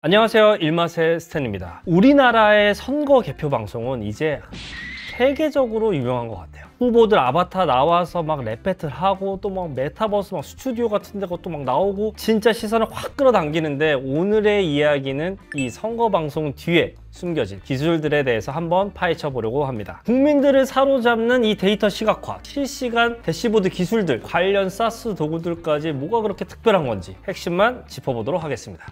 안녕하세요, 일맛의 스탠입니다. 우리나라의 선거 개표 방송은 이제 세계적으로 유명한 것 같아요. 후보들 아바타 나와서 막 랩 배틀하고 또 막 메타버스 막 스튜디오 같은 데 것도 막 나오고 진짜 시선을 확 끌어당기는데, 오늘의 이야기는 이 선거 방송 뒤에 숨겨진 기술들에 대해서 한번 파헤쳐 보려고 합니다. 국민들을 사로잡는 이 데이터 시각화, 실시간 대시보드 기술들, 관련 사스 도구들까지 뭐가 그렇게 특별한 건지 핵심만 짚어보도록 하겠습니다.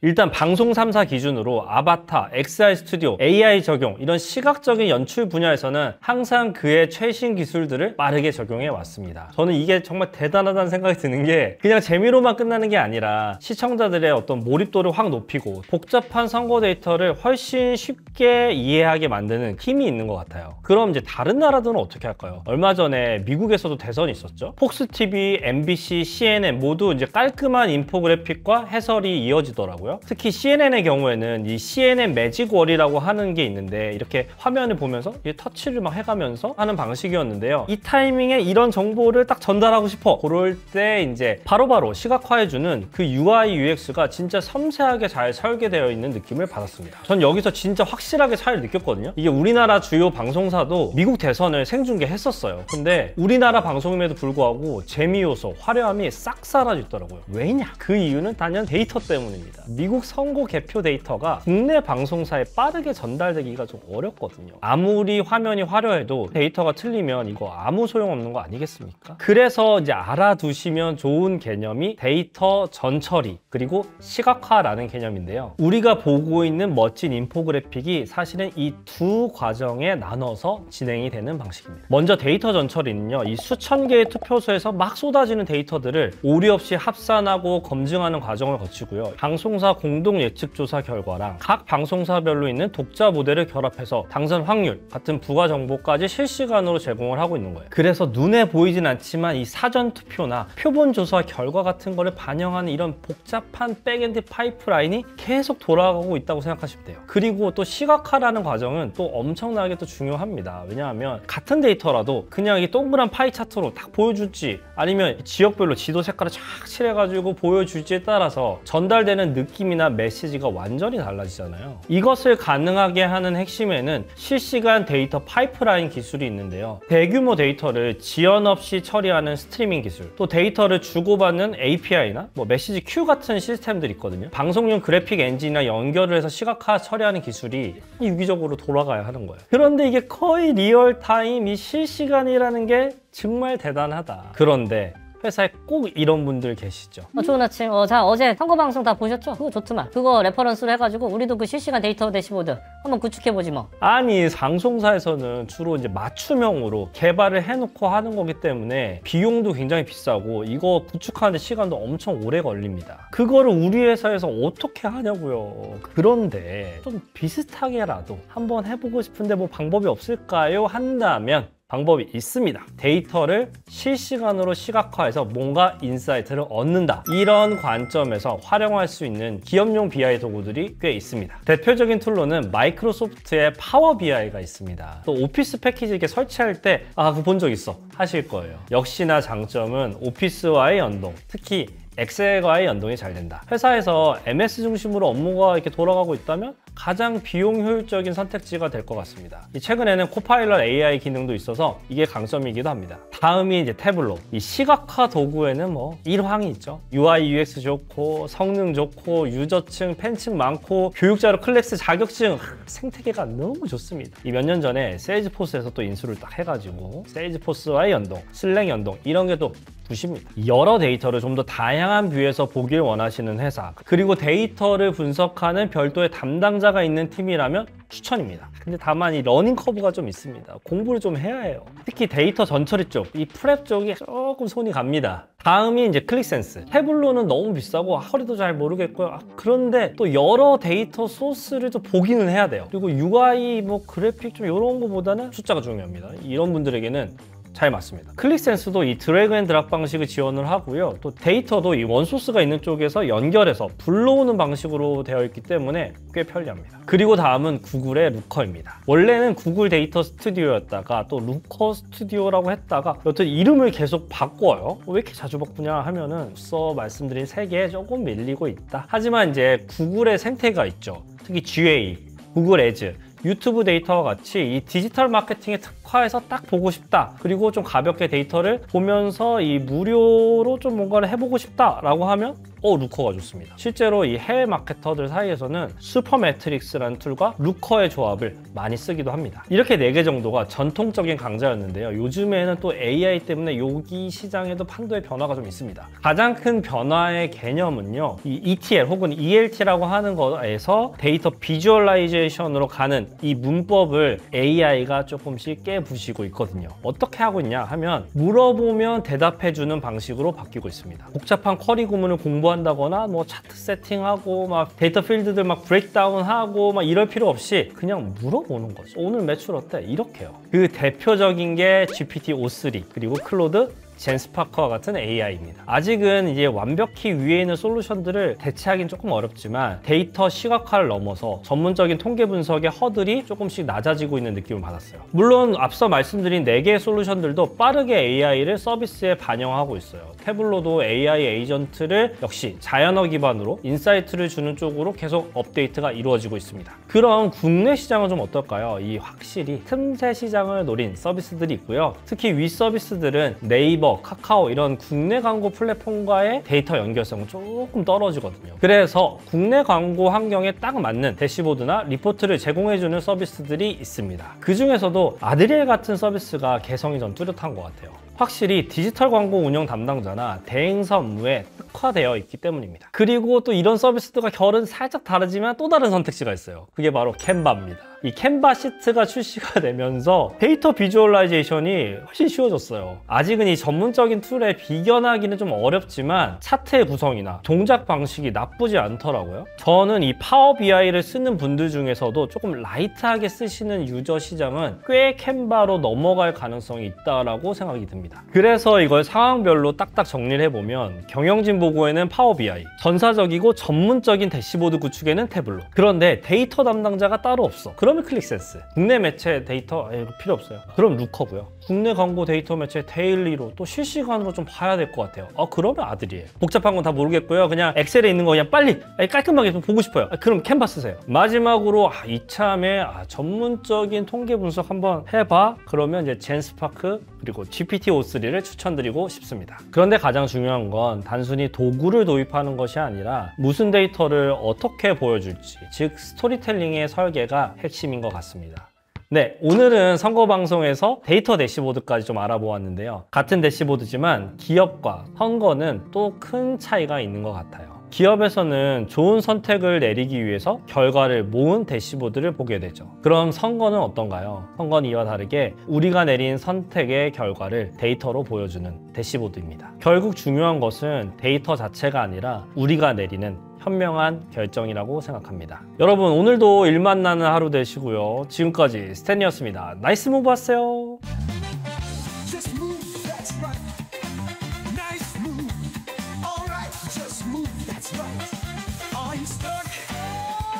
일단 방송 3사 기준으로 아바타, XR 스튜디오, AI 적용, 이런 시각적인 연출 분야에서는 항상 그의 최신 기술들을 빠르게 적용해 왔습니다. 저는 이게 정말 대단하다는 생각이 드는 게, 그냥 재미로만 끝나는 게 아니라 시청자들의 어떤 몰입도를 확 높이고 복잡한 선거 데이터를 훨씬 쉽게 이해하게 만드는 힘이 있는 것 같아요. 그럼 이제 다른 나라들은 어떻게 할까요? 얼마 전에 미국에서도 대선이 있었죠. 폭스TV, MBC, CNN 모두 이제 깔끔한 인포그래픽과 해설이 이어지더라고요. 특히 CNN의 경우에는 이 CNN 매직월이라고 하는 게 있는데, 이렇게 화면을 보면서 터치를 막 해가면서 하는 방식이었는데요. 이 타이밍에 이런 정보를 딱 전달하고 싶어, 그럴 때 이제 바로바로 시각화해주는 그 UI, UX가 진짜 섬세하게 잘 설계되어 있는 느낌을 받았습니다. 전 여기서 진짜 확실하게 차이를 느꼈거든요. 이게 우리나라 주요 방송사도 미국 대선을 생중계했었어요. 근데 우리나라 방송임에도 불구하고 재미 요소, 화려함이 싹 사라졌더라고요. 왜냐? 그 이유는 단연 데이터 때문입니다. 미국 선거 개표 데이터가 국내 방송사에 빠르게 전달되기가 좀 어렵거든요. 아무리 화면이 화려해도 데이터가 틀리면 이거 아무 소용없는 거 아니겠습니까? 그래서 이제 알아두시면 좋은 개념이 데이터 전처리, 그리고 시각화라는 개념인데요. 우리가 보고 있는 멋진 인포그래픽이 사실은 이 두 과정에 나눠서 진행이 되는 방식입니다. 먼저 데이터 전처리는요, 이 수천 개의 투표소에서 막 쏟아지는 데이터들을 오류 없이 합산하고 검증하는 과정을 거치고요. 방송사 공동 예측 조사 결과랑 각 방송사별로 있는 독자 모델을 결합해서 당선 확률 같은 부가 정보까지 실시간으로 제공을 하고 있는 거예요. 그래서 눈에 보이진 않지만 이 사전 투표나 표본 조사 결과 같은 거를 반영하는 이런 복잡한 백엔드 파이프라인이 계속 돌아가고 있다고 생각하시면 돼요. 그리고 또 시각화라는 과정은 또 엄청나게 또 중요합니다. 왜냐하면 같은 데이터라도 그냥 이 동그란 파이 차트로 딱 보여줄지, 아니면 지역별로 지도 색깔을 쫙 칠해가지고 보여줄지에 따라서 전달되는 느낌이나 메시지가 완전히 달라지잖아요. 이것을 가능하게 하는 핵심에는 실시간 데이터 파이프라인 기술이 있는데요. 대규모 데이터를 지연 없이 처리하는 스트리밍 기술, 또 데이터를 주고받는 API나 메시지 큐 같은 시스템들이 있거든요. 방송용 그래픽 엔진이나 연결을 해서 시각화 처리하는 기술이 유기적으로 돌아가야 하는 거예요. 그런데 이게 거의 리얼타임, 이 실시간이라는 게 정말 대단하다. 그런데 회사에 꼭 이런 분들 계시죠. 좋은 아침. 자, 어제 선거방송 다 보셨죠? 그거 좋더만. 그거 레퍼런스로 해가지고 우리도 그 실시간 데이터 대시보드 한번 구축해보지 뭐. 아니, 방송사에서는 주로 이제 맞춤형으로 개발을 해놓고 하는 거기 때문에 비용도 굉장히 비싸고 이거 구축하는 시간도 엄청 오래 걸립니다. 그거를 우리 회사에서 어떻게 하냐고요. 그런데 좀 비슷하게라도 한번 해보고 싶은데 뭐 방법이 없을까요? 한다면 방법이 있습니다. 데이터를 실시간으로 시각화해서 뭔가 인사이트를 얻는다, 이런 관점에서 활용할 수 있는 기업용 BI 도구들이 꽤 있습니다. 대표적인 툴로는 마이크로소프트의 파워 BI가 있습니다. 또 오피스 패키지 이렇게 설치할 때 그거 본 적 있어 하실 거예요. 역시나 장점은 오피스와의 연동, 특히 엑셀과의 연동이 잘 된다. 회사에서 MS 중심으로 업무가 이렇게 돌아가고 있다면 가장 비용 효율적인 선택지가 될 것 같습니다. 최근에는 코파일럿 AI 기능도 있어서 이게 강점이기도 합니다. 다음이 이제 태블로. 이 시각화 도구에는 일황이 있죠. UI, UX 좋고, 성능 좋고, 유저층, 팬층 많고, 교육자료 클래스 자격증, 생태계가 너무 좋습니다. 이 몇 년 전에 세일즈포스에서 또 인수를 딱 해가지고 세일즈포스와의 연동, 슬랙 연동, 이런 게 또 부십니다. 여러 데이터를 좀 더 다양한 뷰에서 보길 원하시는 회사, 그리고 데이터를 분석하는 별도의 담당자가 있는 팀이라면 추천입니다. 근데 다만 이 러닝 커브가 좀 있습니다. 공부를 좀 해야 해요. 특히 데이터 전처리 쪽, 이 프랩 쪽이 조금 손이 갑니다. 다음이 이제 클릭센스. 태블로는 너무 비싸고 허리도 잘 모르겠고요. 그런데 또 여러 데이터 소스를 좀 보기는 해야 돼요. 그리고 UI, 그래픽 좀 이런 거보다는 숫자가 중요합니다. 이런 분들에게는 잘 맞습니다. 클릭센스도 이 드래그 앤 드랍 방식을 지원을 하고요. 또 데이터도 이 원소스가 있는 쪽에서 연결해서 불러오는 방식으로 되어 있기 때문에 꽤 편리합니다. 그리고 다음은 구글의 루커입니다. 원래는 구글 데이터 스튜디오였다가 또 루커 스튜디오라고 했다가 여튼 이름을 계속 바꿔요. 왜 이렇게 자주 바꾸냐 하면은 앞서 말씀드린 3개에 조금 밀리고 있다. 하지만 이제 구글의 생태가 있죠. 특히 GA, 구글 애즈, 유튜브 데이터와 같이 이 디지털 마케팅에 특화해서 딱 보고 싶다. 그리고 좀 가볍게 데이터를 보면서 이 무료로 좀 뭔가를 해보고 싶다라고 하면 루커가 좋습니다. 실제로 이 해외 마케터들 사이에서는 슈퍼매트릭스라는 툴과 루커의 조합을 많이 쓰기도 합니다. 이렇게 4개 정도가 전통적인 강자였는데요. 요즘에는 또 AI 때문에 여기 시장에도 판도의 변화가 좀 있습니다. 가장 큰 변화의 개념은요. 이 ETL 혹은 ELT라고 하는 거에서 데이터 비주얼라이제이션으로 가는 이 문법을 AI가 조금씩 깨부시고 있거든요. 어떻게 하고 있냐 하면 물어보면 대답해주는 방식으로 바뀌고 있습니다. 복잡한 쿼리 구문을 공부한다거나 뭐 차트 세팅하고 막 데이터 필드들 막 브레이크다운하고 막 이럴 필요 없이 그냥 물어보는 거죠. 오늘 매출 어때? 이렇게요. 그 대표적인 게 GPT-o3 그리고 클로드 젠스파크와 같은 AI입니다. 아직은 이제 완벽히 위에 있는 솔루션들을 대체하기는 조금 어렵지만 데이터 시각화를 넘어서 전문적인 통계 분석의 허들이 조금씩 낮아지고 있는 느낌을 받았어요. 물론 앞서 말씀드린 4개의 솔루션들도 빠르게 AI를 서비스에 반영하고 있어요. 태블로도 AI 에이전트를 역시 자연어 기반으로 인사이트를 주는 쪽으로 계속 업데이트가 이루어지고 있습니다. 그럼 국내 시장은 좀 어떨까요? 이 확실히 틈새 시장을 노린 서비스들이 있고요. 특히 위 서비스들은 네이버, 카카오 이런 국내 광고 플랫폼과의 데이터 연결성은 조금 떨어지거든요. 그래서 국내 광고 환경에 딱 맞는 대시보드나 리포트를 제공해주는 서비스들이 있습니다. 그 중에서도 아드리엘 같은 서비스가 개성이 좀 뚜렷한 것 같아요. 확실히 디지털 광고 운영 담당자나 대행사 업무에 특화되어 있기 때문입니다. 그리고 또 이런 서비스들과 결은 살짝 다르지만 또 다른 선택지가 있어요. 그게 바로 캔바입니다. 이 캔바 시트가 출시가 되면서 데이터 비주얼라이제이션이 훨씬 쉬워졌어요. 아직은 이 전문적인 툴에 비견하기는 좀 어렵지만 차트의 구성이나 동작 방식이 나쁘지 않더라고요. 저는 이 파워 BI를 쓰는 분들 중에서도 조금 라이트하게 쓰시는 유저 시장은 꽤 캔바로 넘어갈 가능성이 있다고 생각이 듭니다. 그래서 이걸 상황별로 딱딱 정리를 해보면 경영진 보고에는 파워 BI, 전사적이고 전문적인 대시보드 구축에는 태블로. 그런데 데이터 담당자가 따로 없어. 그러면 클릭센스. 국내 매체 데이터 이거 필요 없어요. 그럼 루커고요. 국내 광고 데이터 매체 데일리로 또 실시간으로 좀 봐야 될 것 같아요. 그러면 아들이에요. 복잡한 건 다 모르겠고요. 그냥 엑셀에 있는 거 그냥 빨리 깔끔하게 좀 보고 싶어요. 그럼 캔바 쓰세요. 마지막으로 이참에 전문적인 통계 분석 한번 해봐. 그러면 이제 젠스파크 그리고 GPT-o3를 추천드리고 싶습니다. 그런데 가장 중요한 건 단순히 도구를 도입하는 것이 아니라 무슨 데이터를 어떻게 보여줄지, 즉 스토리텔링의 설계가 핵심인 것 같습니다. 네, 오늘은 선거 방송에서 데이터 대시보드까지 좀 알아보았는데요. 같은 대시보드지만 기업과 선거는 또 큰 차이가 있는 것 같아요. 기업에서는 좋은 선택을 내리기 위해서 결과를 모은 대시보드를 보게 되죠. 그럼 선거는 어떤가요? 선거는 이와 다르게 우리가 내린 선택의 결과를 데이터로 보여주는 대시보드입니다. 결국 중요한 것은 데이터 자체가 아니라 우리가 내리는 현명한 결정이라고 생각합니다. 여러분 오늘도 일 만나는 하루 되시고요. 지금까지 스탠리였습니다. 나이스 무브 하세요.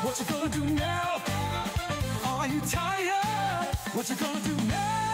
What you gonna do now? Are you tired? What you gonna do now?